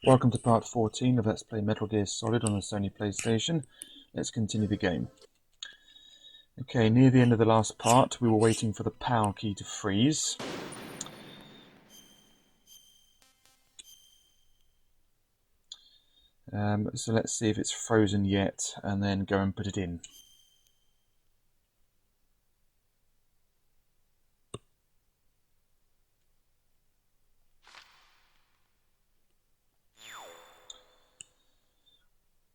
Welcome to part 14 of Let's Play Metal Gear Solid on the Sony PlayStation. Let's continue the game. Okay, near the end of the last part, we were waiting for the PAL key to freeze. So let's see if it's frozen yet, and then go and put it in.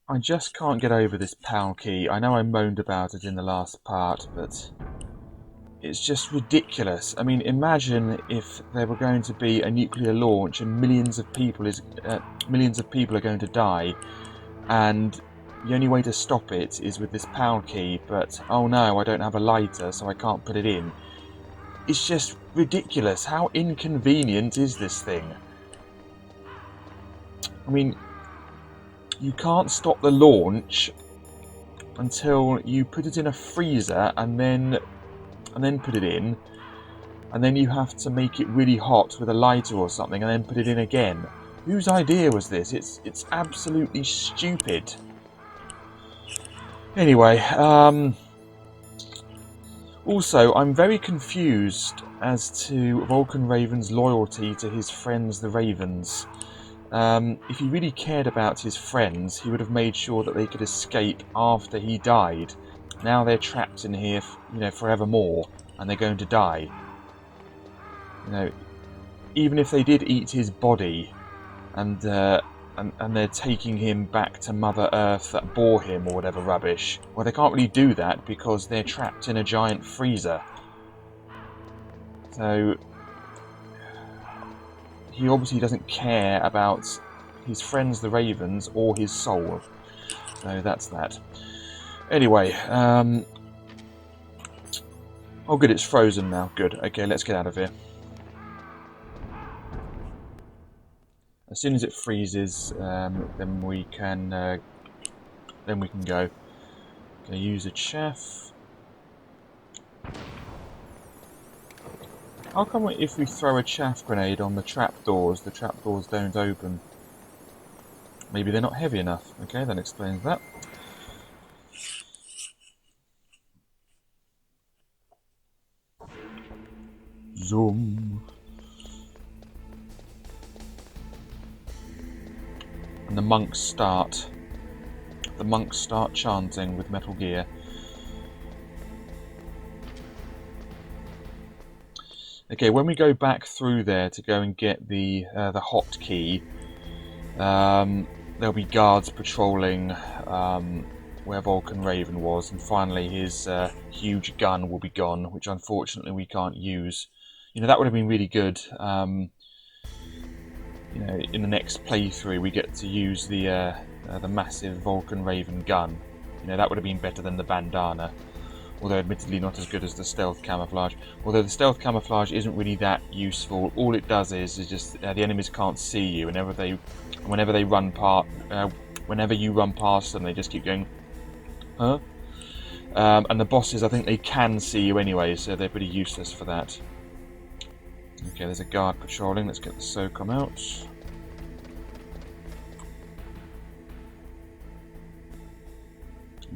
I just can't get over this PAL key. I know I moaned about it in the last part, but it's just ridiculous. I mean, imagine if there were going to be a nuclear launch and millions of people are going to die, and the only way to stop it is with this PAL key, but oh no, I don't have a lighter, so I can't put it in. It's just ridiculous. How inconvenient is this thing? I mean, you can't stop the launch until you put it in a freezer and then put it in, and then you have to make it really hot with a lighter or something and then put it in again. Whose idea was this? It's absolutely stupid. Anyway, also, I'm very confused as to Vulcan Raven's loyalty to his friends the Ravens. If he really cared about his friends, he would have made sure that they could escape after he died. Now they're trapped in here, forevermore, and they're going to die. Even if they did eat his body, and they're taking him back to Mother Earth that bore him or whatever rubbish. Well, they can't really do that because they're trapped in a giant freezer. So he obviously doesn't care about his friends the Ravens or his soul. So that's that. Anyway, oh good, it's frozen now. Good. Okay, let's get out of here. As soon as it freezes, then we can go. Gonna use a chaff. How come if we throw a chaff grenade on the trapdoors don't open? Maybe they're not heavy enough. Okay, that explains that. Zoom. And the monks start chanting with Metal Gear. Okay, when we go back through there to go and get the hot key, there'll be guards patrolling where Vulcan Raven was, and finally his huge gun will be gone, which unfortunately we can't use. That would have been really good. In the next playthrough, we get to use the massive Vulcan Raven gun. That would have been better than the bandana, although admittedly not as good as the stealth camouflage. Although the stealth camouflage isn't really that useful. All it does is just the enemies can't see you. Whenever you run past them, they just keep going, huh? And the bosses, I think they can see you anyway, so they're pretty useless for that. Okay, there's a guard patrolling. Let's get the SOCOM out.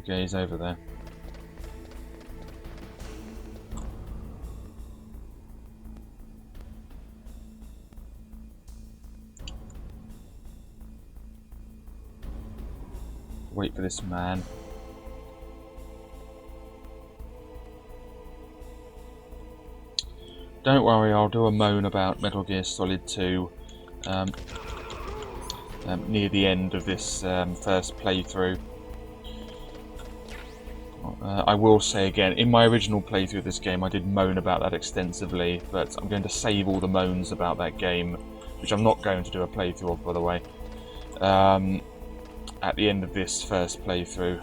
Okay, he's over there. Wait for this man. Don't worry, I'll do a moan about Metal Gear Solid 2 near the end of this first playthrough. I will say again, in my original playthrough of this game I did moan about that extensively, but I'm going to save all the moans about that game, which I'm not going to do a playthrough of, by the way, at the end of this first playthrough,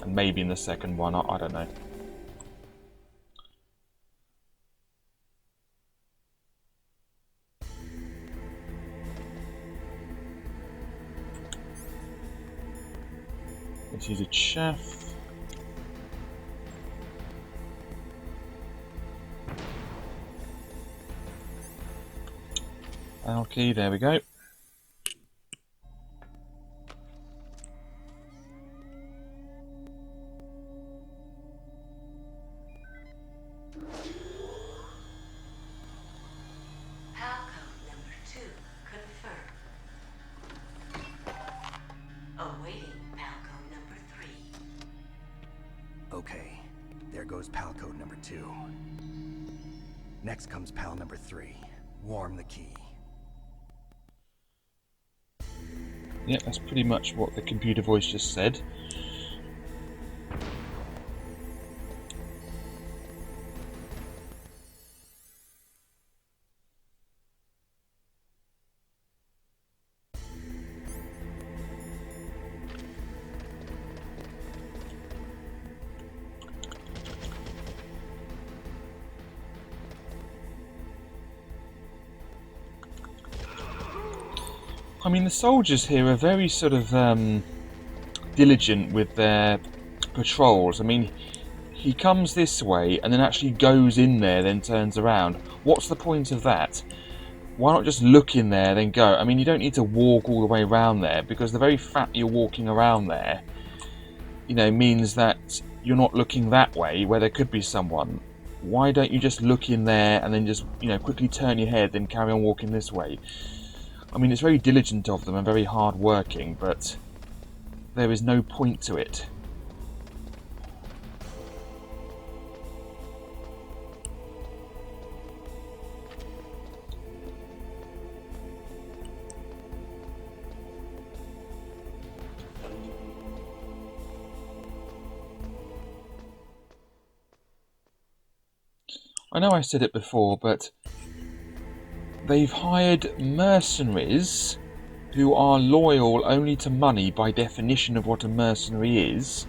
and maybe in the second one, I don't know. Let's use a chaff. Okay, there we go. was pal code number 2. Next comes pal number 3. Warm the key. Yeah, that's pretty much what the computer voice just said. I mean, the soldiers here are very sort of diligent with their patrols. I mean, he comes this way and then actually goes in there, then turns around. What's the point of that? Why not just look in there, then go? I mean, you don't need to walk all the way around there, because the very fact you're walking around there, you know, means that you're not looking that way where there could be someone. Why don't you just look in there and then just, you know, quickly turn your head, then carry on walking this way? I mean, it's very diligent of them and very hard working, but there is no point to it. I know I said it before, but they've hired mercenaries who are loyal only to money by definition of what a mercenary is,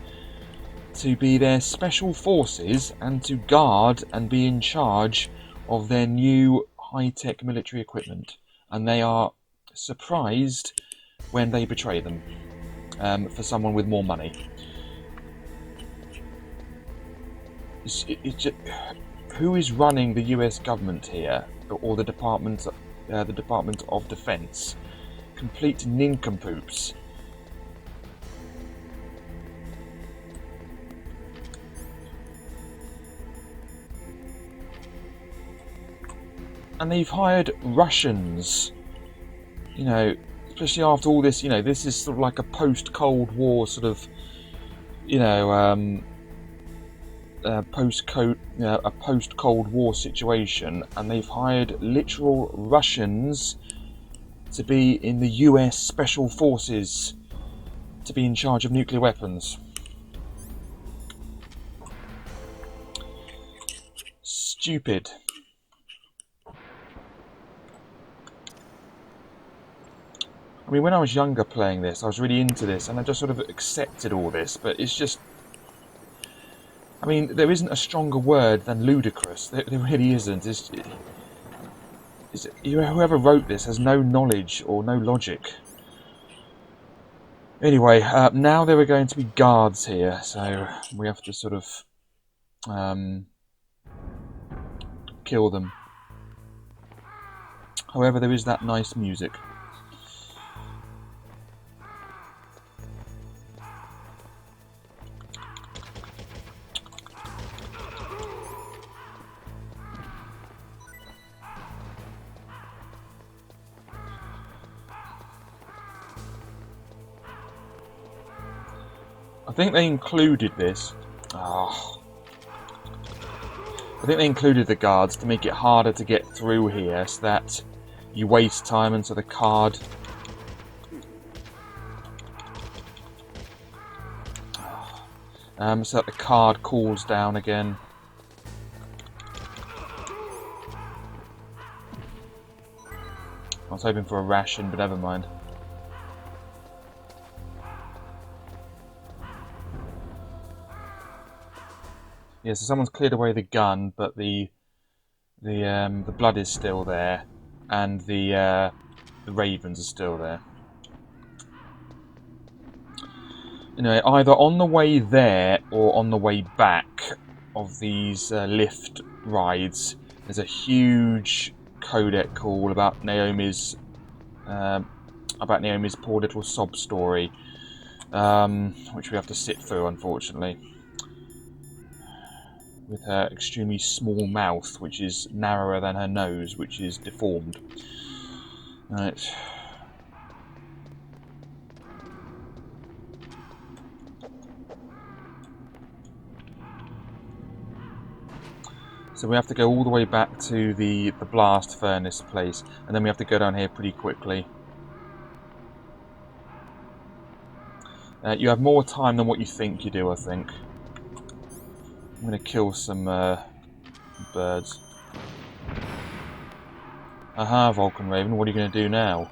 to be their special forces and to guard and be in charge of their new high-tech military equipment. And they are surprised when they betray them for someone with more money. It's just, who is running the US government here, or the Department of Defense? Complete nincompoops. And they've hired Russians. You know, especially after all this, you know, this is sort of like a post-Cold War sort of, you know, a post-Cold War situation, and they've hired literal Russians to be in the US Special Forces, to be in charge of nuclear weapons. Stupid. I mean, when I was younger playing this, I was really into this, and I just sort of accepted all this, but it's just... I mean, there isn't a stronger word than ludicrous. There really isn't. Whoever wrote this has no knowledge or no logic. Anyway, now there are going to be guards here, so we have to sort of kill them. However, there is that nice music. I think they included this. Oh. I think they included the guards to make it harder to get through here, so that you waste time until the card... so that the card cools down again. I was hoping for a ration, but never mind. Yeah, so someone's cleared away the gun, but the blood is still there, and the ravens are still there. Anyway, either on the way there or on the way back of these lift rides, there's a huge codec call about Naomi's poor little sob story, which we have to sit through, unfortunately. With her extremely small mouth, which is narrower than her nose, which is deformed. Right. So we have to go all the way back to the blast furnace place, and then we have to go down here pretty quickly. You have more time than what you think you do, I think. I'm going to kill some birds. Aha, Vulcan Raven, what are you going to do now?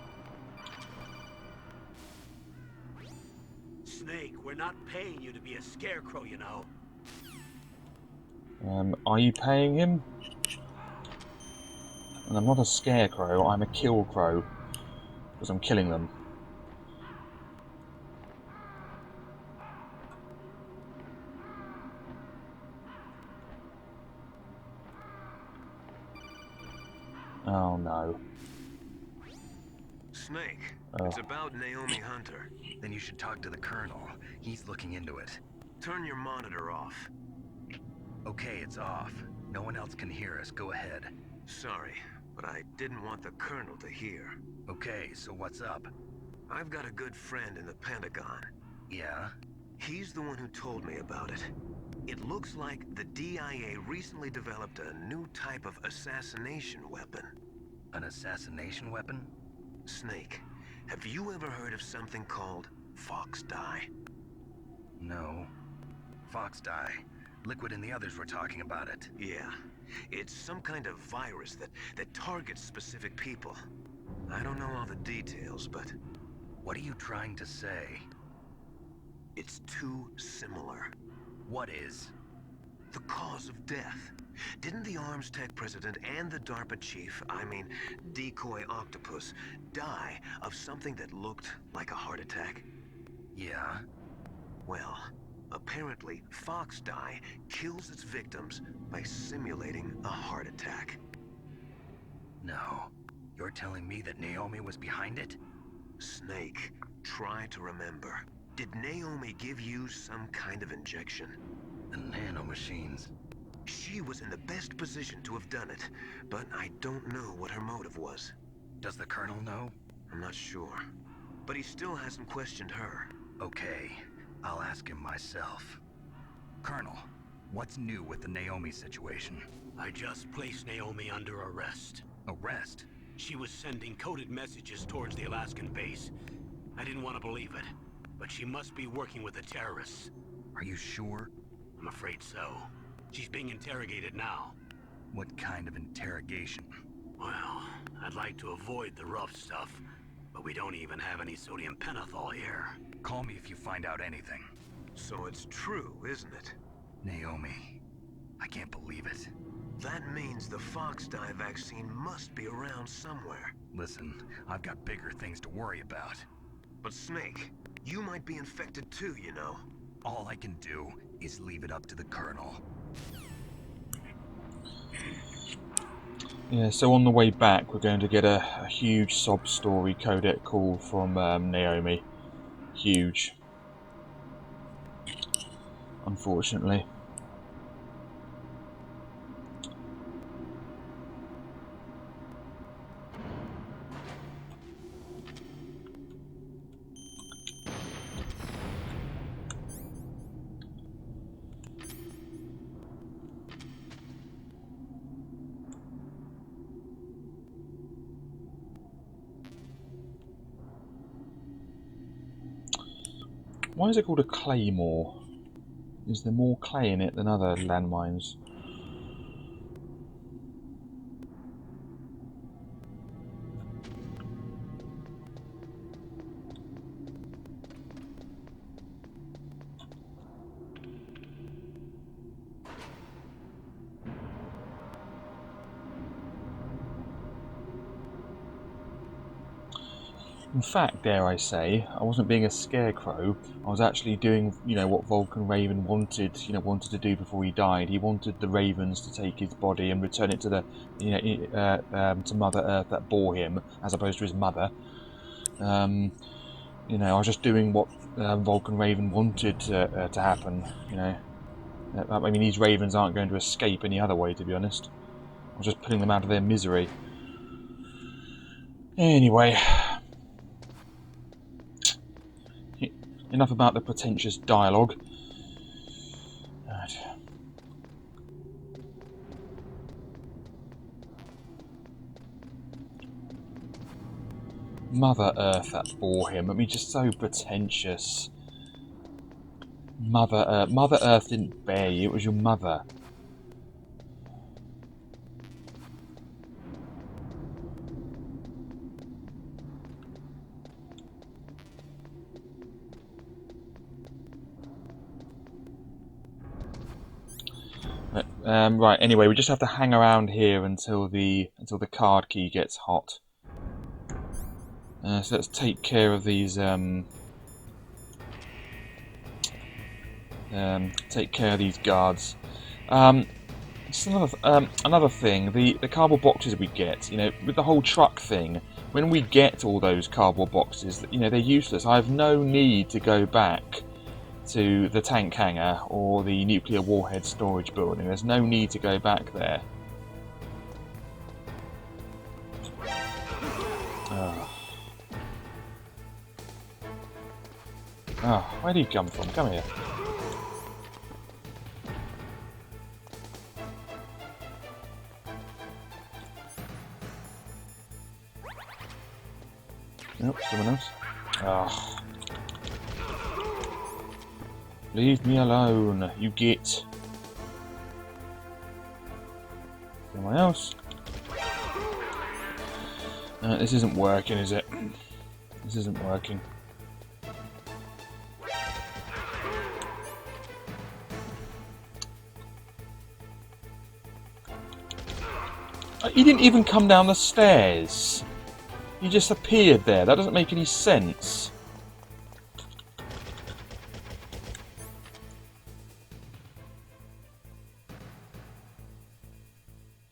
Snake, we're not paying you to be a scarecrow, you know. Are you paying him? And I'm not a scarecrow, I'm a kill crow. Because I'm killing them. Oh no. Snake, Oh. it's about Naomi Hunter. Then you should talk to the Colonel. He's looking into it. Turn your monitor off. Okay, it's off. No one else can hear us. Go ahead. Sorry, but I didn't want the Colonel to hear. Okay, so what's up? I've got a good friend in the Pentagon. Yeah? He's the one who told me about it. It looks like the DIA recently developed a new type of assassination weapon. An assassination weapon? Snake, have you ever heard of something called Fox Dye? No. Fox Dye? Liquid and the others were talking about it. Yeah. It's some kind of virus that targets specific people. I don't know all the details, but... What are you trying to say? It's too similar. What is? The cause of death. Didn't the Arms Tech president and the DARPA chief, I mean, Decoy Octopus, die of something that looked like a heart attack? Yeah. Well, apparently, Fox Dye kills its victims by simulating a heart attack. No. You're telling me that Naomi was behind it? Snake, try to remember. Did Naomi give you some kind of injection? The nanomachines. She was in the best position to have done it, but I don't know what her motive was. Does the Colonel know? I'm not sure. But he still hasn't questioned her. Okay, I'll ask him myself. Colonel, what's new with the Naomi situation? I just placed Naomi under arrest. Arrest? She was sending coded messages towards the Alaskan base. I didn't want to believe it, but she must be working with the terrorists. Are you sure? I'm afraid so. She's being interrogated now. What kind of interrogation? Well, I'd like to avoid the rough stuff, but we don't even have any sodium pentothal here. Call me if you find out anything. So it's true, isn't it? Naomi, I can't believe it. That means the Fox Dye vaccine must be around somewhere. Listen, I've got bigger things to worry about. But Snake, you might be infected too, you know. All I can do is leave it up to the Colonel. Yeah, so on the way back we're going to get a huge sob story codec call from Naomi. Huge. Unfortunately. Why is it called a claymore? Is there more clay in it than other landmines? In fact, dare I say, I wasn't being a scarecrow. I was actually doing, what Vulcan Raven wanted to do before he died. He wanted the Ravens to take his body and return it to the, to Mother Earth that bore him, as opposed to his mother. I was just doing what Vulcan Raven wanted to happen. I mean, these Ravens aren't going to escape any other way, to be honest. I was just putting them out of their misery. Anyway. Enough about the pretentious dialogue. Right. Mother Earth that bore him. I mean, just so pretentious. Mother Earth didn't bear you, it was your mother. Right, anyway, we just have to hang around here until the card key gets hot. So let's take care of these guards. Just another thing, the cardboard boxes we get, you know, with the whole truck thing, when we get all those cardboard boxes, you know, they're useless. I have no need to go back to the tank hangar or the nuclear warhead storage building. There's no need to go back there. Oh, where do you come from? Come here. Nope, someone else. Ah. Leave me alone, you git. Someone else? This isn't working, is it? This isn't working. He didn't even come down the stairs. He just appeared there. That doesn't make any sense.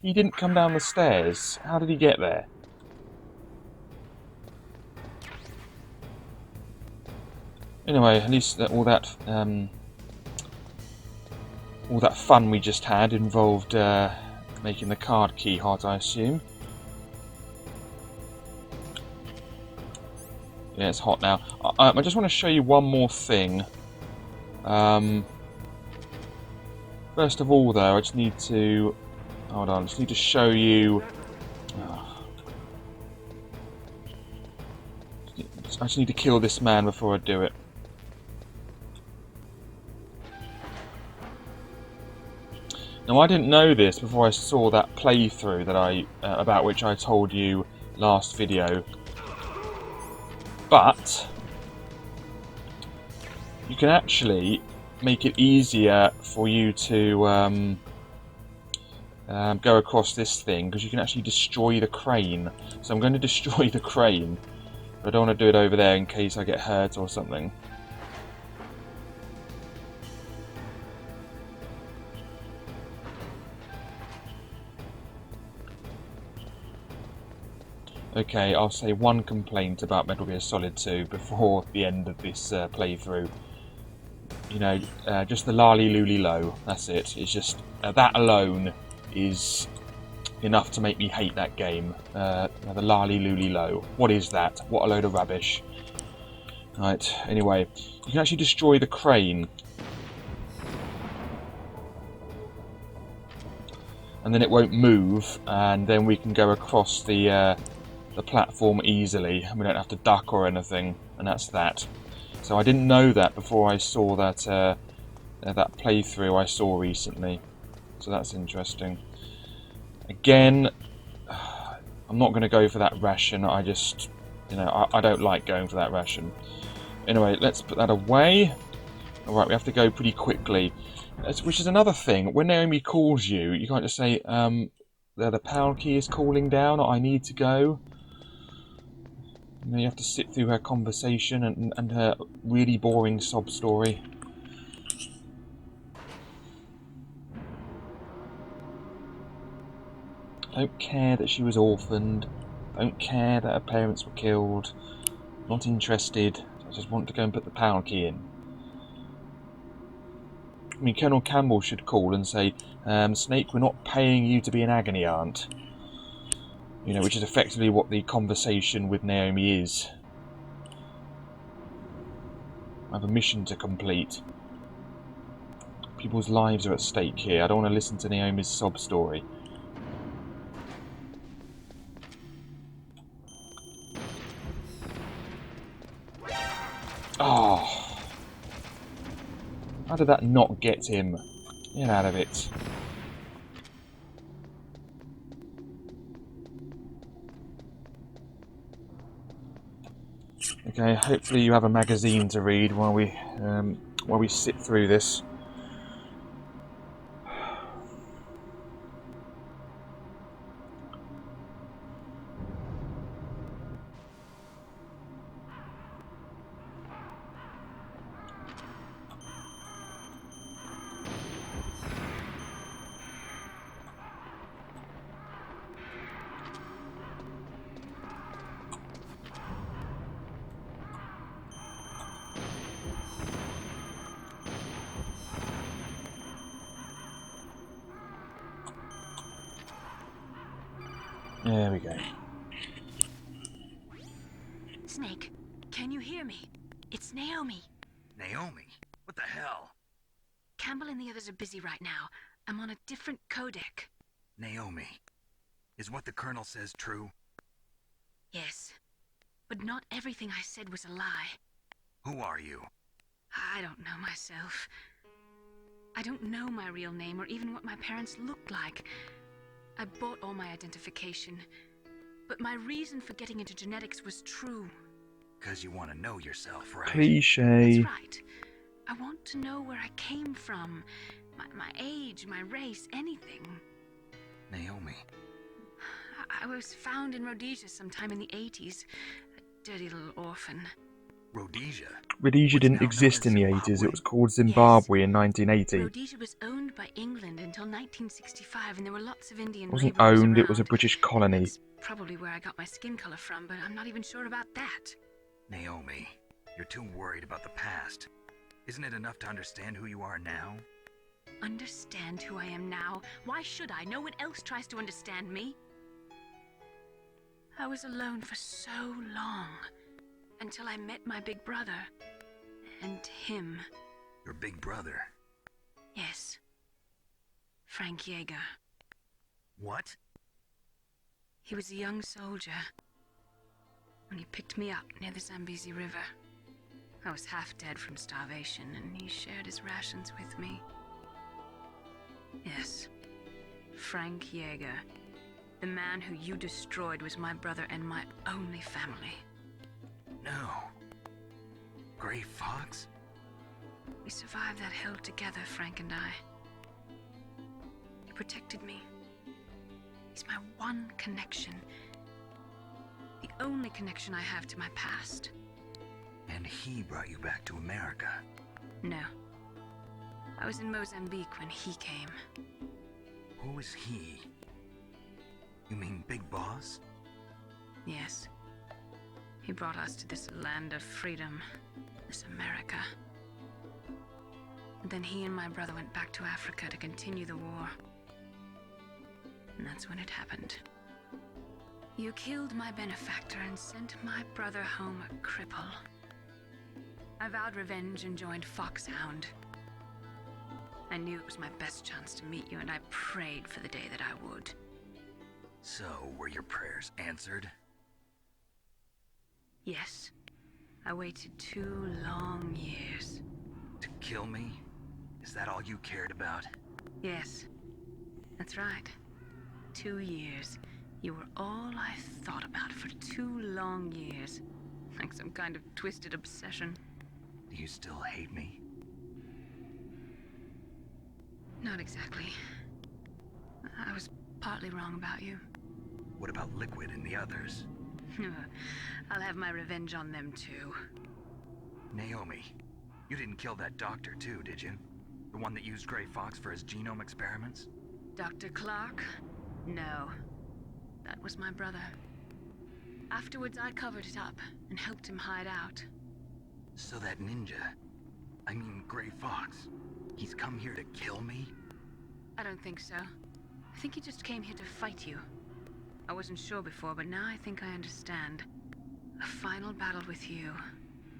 He didn't come down the stairs. How did he get there? Anyway, at least all that fun we just had involved making the card key hot, I assume. Yeah, it's hot now. I just want to show you one more thing. First of all, though, I just need to... Hold on, I just need to show you... I just need to kill this man before I do it. Now, I didn't know this before I saw that playthrough that about which I told you last video. But you can actually make it easier for you to go across this thing, because you can actually destroy the crane. So I'm going to destroy the crane. But I don't want to do it over there in case I get hurt or something. Okay, I'll say one complaint about Metal Gear Solid 2 before the end of this playthrough. You know, just the lolly-looly-low, that's it. It's just, that alone is enough to make me hate that game. The lolly-looly-low. What is that? What a load of rubbish. Right, anyway, you can actually destroy the crane. And then it won't move, and then we can go across the platform easily, and we don't have to duck or anything, and that's that. So I didn't know that before I saw that that playthrough I saw recently, so that's interesting. Again, I'm not going to go for that ration. I just, you know, I don't like going for that ration. Anyway, let's put that away. Alright, we have to go pretty quickly, which is another thing. When Naomi calls you, you can't just say, the pound key is calling down, or I need to go. You know, you have to sit through her conversation and her really boring sob story. Don't care that she was orphaned. Don't care that her parents were killed. Not interested. I just want to go and put the pound key in. I mean, Colonel Campbell should call and say, Snake, we're not paying you to be an agony aunt. You know, which is effectively what the conversation with Naomi is. I have a mission to complete. People's lives are at stake here. I don't want to listen to Naomi's sob story. Oh. How did that not get him? Get out of it. Okay, hopefully you have a magazine to read while we sit through this. There we go. Snake, can you hear me? It's Naomi. Naomi? What the hell? Campbell and the others are busy right now. I'm on a different codec. Naomi, is what the Colonel says true? Yes. But not everything I said was a lie. Who are you? I don't know myself. I don't know my real name or even what my parents looked like. I bought all my identification. But my reason for getting into genetics was true. 'Cause you want to know yourself, right? Cliche. That's right. I want to know where I came from. My age, my race, anything. Naomi. I was found in Rhodesia sometime in the 80s. A dirty little orphan. Rhodesia? Rhodesia What's didn't now exist in known the as 80s. It was Zimbabwe? called Zimbabwe in 1980. Rhodesia was owned by England until 1965, and there were lots of Indian It wasn't laborers owned, around. it was a British colony. That's probably where I got my skin color from, but I'm not even sure about that. Naomi, you're too worried about the past. Isn't it enough to understand who you are now? Understand who I am now? Why should I? No one else tries to understand me. I was alone for so long, until I met my big brother. And him. Your big brother? Yes. Frank Yeager. What? He was a young soldier when he picked me up near the Zambezi River. I was half dead from starvation, and he shared his rations with me. Yes. Frank Yeager. The man who you destroyed was my brother and my only family. No. Gray Fox? We survived that hell together, Frank and I. He protected me. He's my one connection. The only connection I have to my past. And he brought you back to America? No. I was in Mozambique when he came. Who is he? You mean Big Boss? Yes. He brought us to this land of freedom, this America. And then he and my brother went back to Africa to continue the war. And that's when it happened. You killed my benefactor and sent my brother home a cripple. I vowed revenge and joined Foxhound. I knew it was my best chance to meet you, and I prayed for the day that I would. So, were your prayers answered? Yes. I waited 2 long years. To kill me? Is that all you cared about? Yes. That's right. 2 years. You were all I thought about for 2 long years. Like some kind of twisted obsession. Do you still hate me? Not exactly. I was partly wrong about you. What about Liquid and the others? I'll have my revenge on them too. Naomi, you didn't kill that doctor too, did you? The one that used Gray Fox for his genome experiments? Dr. Clark? No. That was my brother. Afterwards, I covered it up and helped him hide out. So that ninja, I mean Gray Fox, he's come here to kill me? I don't think so. I think he just came here to fight you. I wasn't sure before, but now I think I understand. A final battle with you.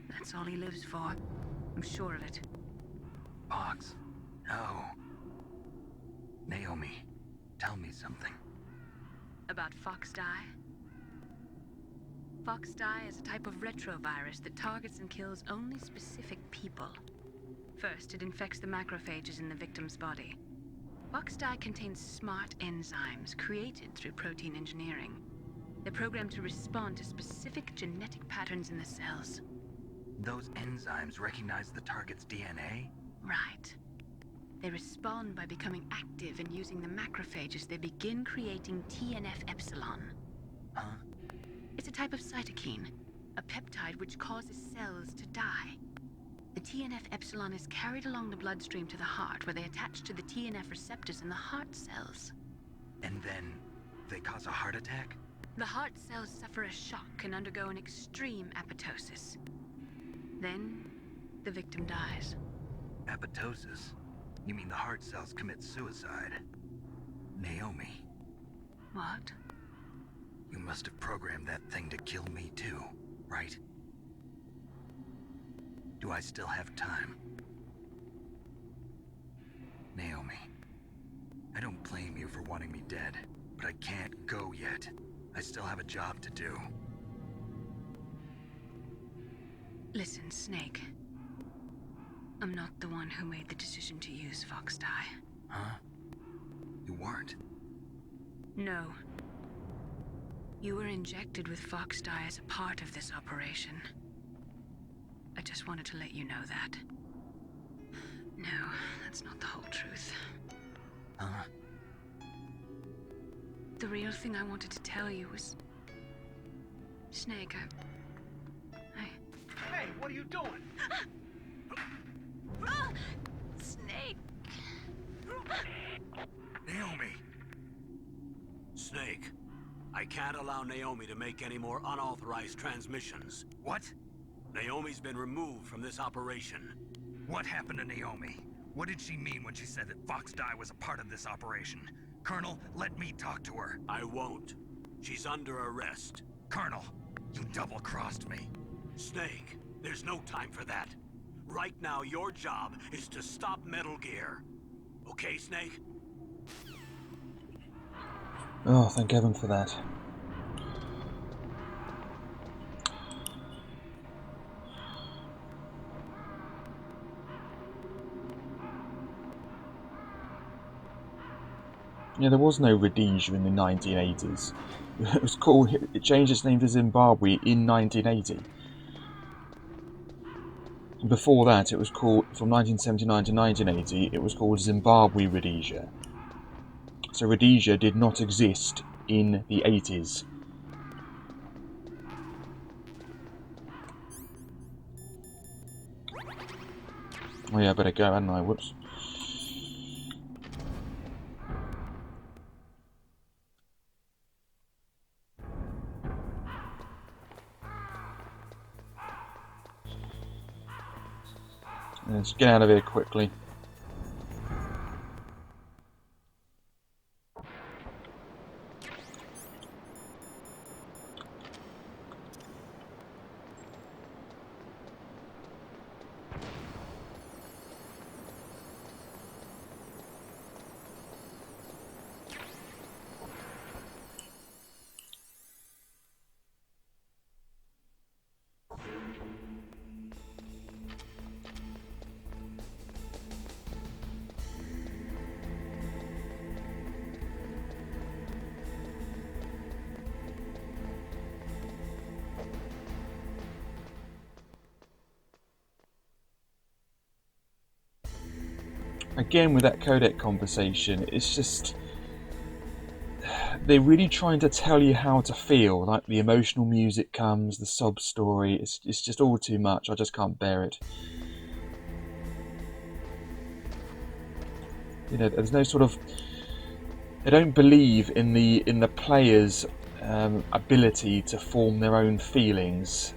That's all he lives for. I'm sure of it. Fox? No. Naomi, tell me something. About Fox Die? Foxdie is a type of retrovirus that targets and kills only specific people. First, it infects the macrophages in the victim's body. Foxdie contains smart enzymes created through protein engineering. They're programmed to respond to specific genetic patterns in the cells. Those enzymes recognize the target's DNA? Right. They respond by becoming active and using the macrophages. They begin creating TNF-epsilon. Huh? It's a type of cytokine, a peptide which causes cells to die. The TNF-epsilon is carried along the bloodstream to the heart, where they attach to the TNF receptors in the heart cells. And then they cause a heart attack? The heart cells suffer a shock and undergo an extreme apoptosis. Then, the victim dies. Apoptosis? You mean the heart cells commit suicide? Naomi, What? you must have programmed that thing to kill me too, right? Do I still have time? Naomi, I don't blame you for wanting me dead, but I can't go yet. I still have a job to do. Listen, Snake. I'm not the one who made the decision to use Foxdie. Huh? You weren't? No. You were injected with Foxdie as a part of this operation. I just wanted to let you know that. No, that's not the whole truth. Huh? The real thing I wanted to tell you was... Snake, Hey, what are you doing? Snake! Naomi! Snake, I can't allow Naomi to make any more unauthorized transmissions. What? Naomi's been removed from this operation. What happened to Naomi? What did she mean when she said that Foxdie was a part of this operation? Colonel, let me talk to her. I won't. She's under arrest. Colonel, you double-crossed me. Snake, there's no time for that. Right now, your job is to stop Metal Gear. Okay, Snake? Oh, thank heaven for that. Yeah, there was no Rhodesia in the 1980s. It was called. It changed its name to Zimbabwe in 1980. And before that, it was called, from 1979 to 1980, it was called Zimbabwe Rhodesia. So Rhodesia did not exist in the 80s. Oh yeah, I better go, hadn't I? Whoops. Let's get out of here quickly. Again, with that codec conversation, it's just... they're really trying to tell you how to feel. Like, the emotional music comes, the sob story, it's just all too much. I just can't bear it. You know, there's no sort of... they don't believe in the player's ability to form their own feelings.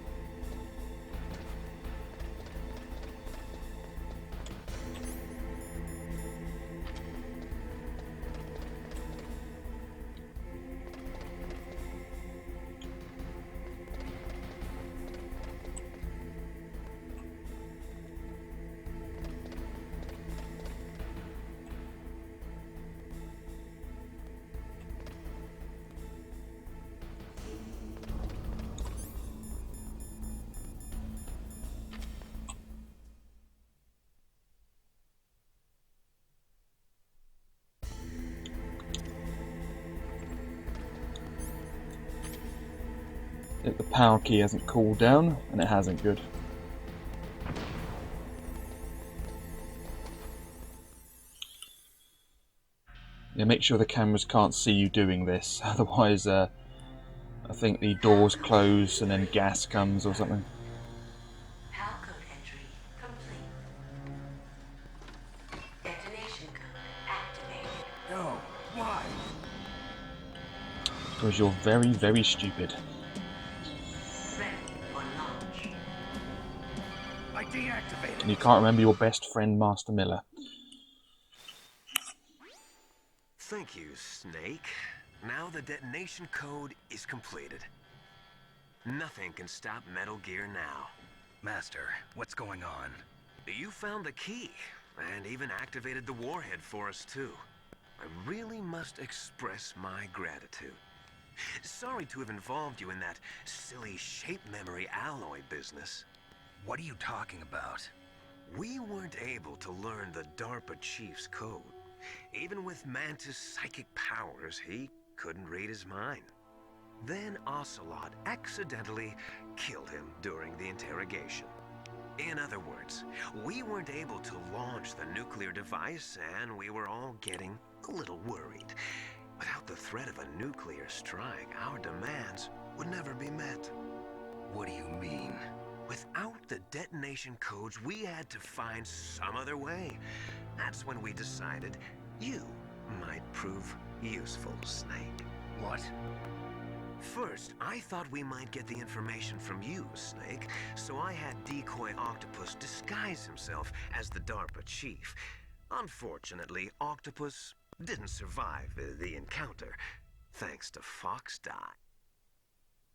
If the power key hasn't cooled down, and it hasn't, good. Yeah, make sure the cameras can't see you doing this, otherwise I think the doors close and then gas comes or something. PAL code entry complete. Detonation code activated. No, why? Because you're very, very stupid. Ready for launch. I deactivated. And you can't remember your best friend, Master Miller. Thank you, Snake. Now the detonation code is completed. Nothing can stop Metal Gear now. Master, what's going on? You found the key, and even activated the warhead for us too. I really must express my gratitude. Sorry to have involved you in that silly shape memory alloy business. What are you talking about? We weren't able to learn the DARPA chief's code. Even with Mantis' psychic powers, he couldn't read his mind. Then Ocelot accidentally killed him during the interrogation. In other words, we weren't able to launch the nuclear device, and we were all getting a little worried. Without the threat of a nuclear strike, our demands would never be met. What do you mean? Without the detonation codes, we had to find some other way. That's when we decided you might prove useful, Snake. What? First, I thought we might get the information from you, Snake, so I had Decoy Octopus disguise himself as the DARPA chief. Unfortunately, Octopus didn't survive the encounter, thanks to Fox Die.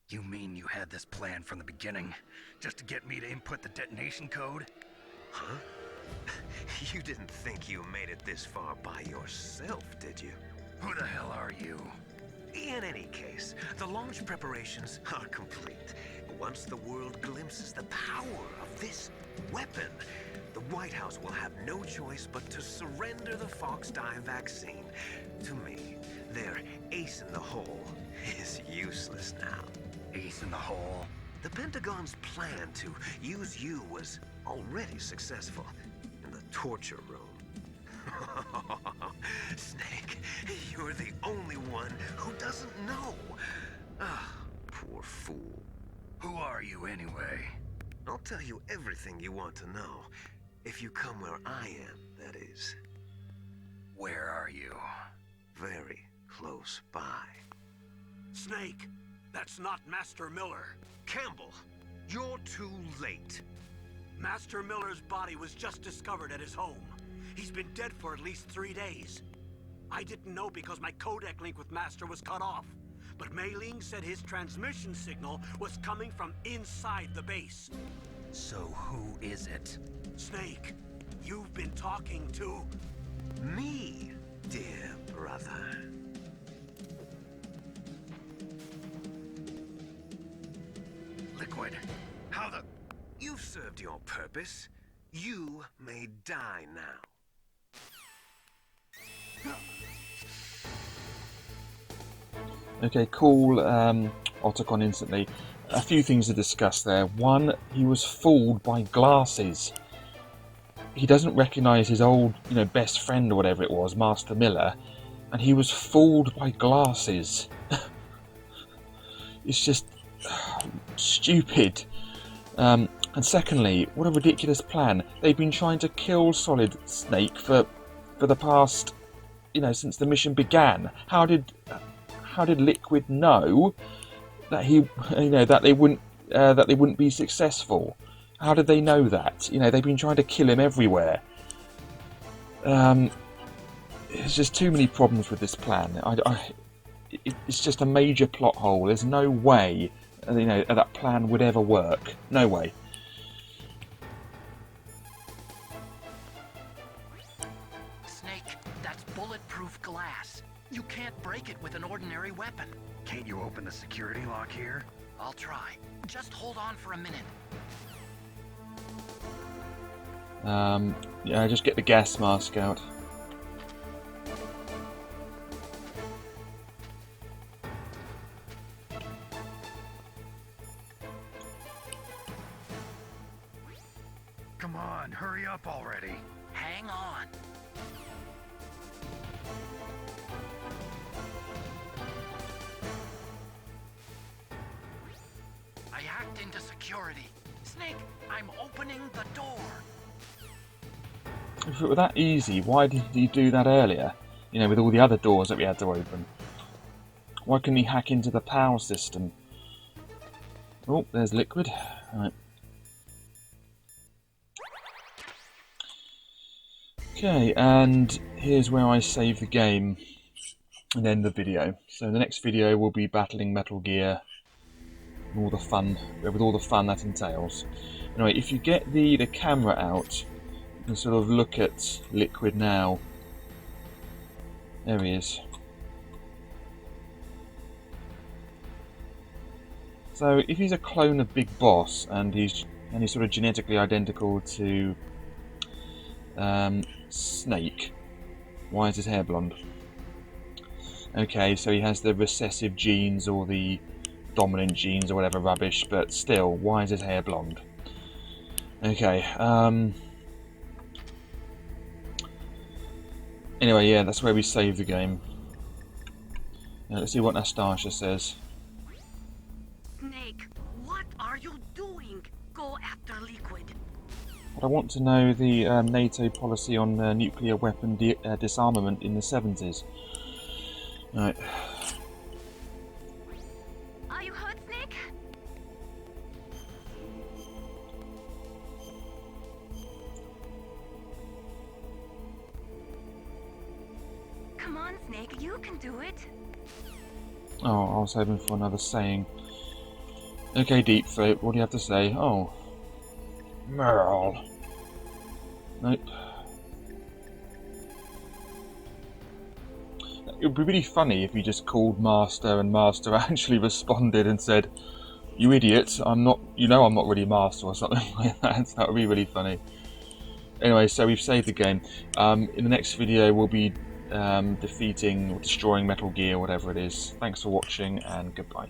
You mean you had this plan from the beginning, just to get me to input the detonation code? Huh? You didn't think you made it this far by yourself, did you? Who the hell are you? In any case, the launch preparations are complete. Once the world glimpses the power of this weapon, the White House will have no choice but to surrender the Fox Die vaccine to me. Their ace in the hole is useless now. Ace in the hole? The Pentagon's plan to use you was already successful in the torture room. Snake, you're the only one who doesn't know. Ah, poor fool. Who are you anyway? I'll tell you everything you want to know. If you come where I am, that is. Where are you? Very close by. Snake, that's not Master Miller. Campbell, you're too late. Master Miller's body was just discovered at his home. He's been dead for at least 3 days. I didn't know because my codec link with Master was cut off. But Mei Ling said his transmission signal was coming from inside the base. So who is it? Snake, you've been talking to... Me, dear brother. Liquid. How the... You've served your purpose. You may die now. Okay, cool. Otacon instantly. A few things to discuss there. One, he was fooled by glasses. He doesn't recognise his old, best friend or whatever it was, Master Miller, and he was fooled by glasses. It's just stupid. And secondly, what a ridiculous plan. They've been trying to kill Solid Snake for the past, since the mission began. How did Liquid know that that they wouldn't be successful? How did they know that? They've been trying to kill him everywhere. There's just too many problems with this plan. It's just a major plot hole. There's no way, that plan would ever work. No way. Snake, that's bulletproof glass. You can't break it with an ordinary weapon. Can't you open the security lock here? I'll try. Just hold on for a minute. Yeah, just get the gas mask out. Come on, hurry up already. Hang on. I hacked into security. Snake, I'm opening the door. If it were that easy, why did he do that earlier? You know, with all the other doors that we had to open. Why couldn't he hack into the PAL system? Oh, there's Liquid. Right. Okay, and here's where I save the game and end the video. So the next video will be battling Metal Gear and all the fun, with all the fun that entails. Anyway, if you get the camera out, you can sort of look at Liquid now. There he is. So if he's a clone of Big Boss and he's sort of genetically identical to Snake, why is his hair blonde? Okay, so he has the recessive genes or the dominant genes or whatever rubbish, but still, why is his hair blonde? Okay, anyway, yeah, that's where we save the game. Now, let's see what Nastasha says. Snake, what are you doing? Go after Liquid. But I want to know the NATO policy on nuclear weapon disarmament in the 70s. Right. Are you hurt, Snake? Come on, Snake, you can do it. Oh, I was hoping for another saying. Okay, Deep Throat, what do you have to say? Oh. Merle. Nope. It would be really funny if you just called Master and Master actually responded and said, "You idiot, I'm not, you know I'm not really Master," or something like that. That would be really funny. Anyway, so we've saved the game. In the next video we'll be defeating or destroying Metal Gear, whatever it is. Thanks for watching and goodbye.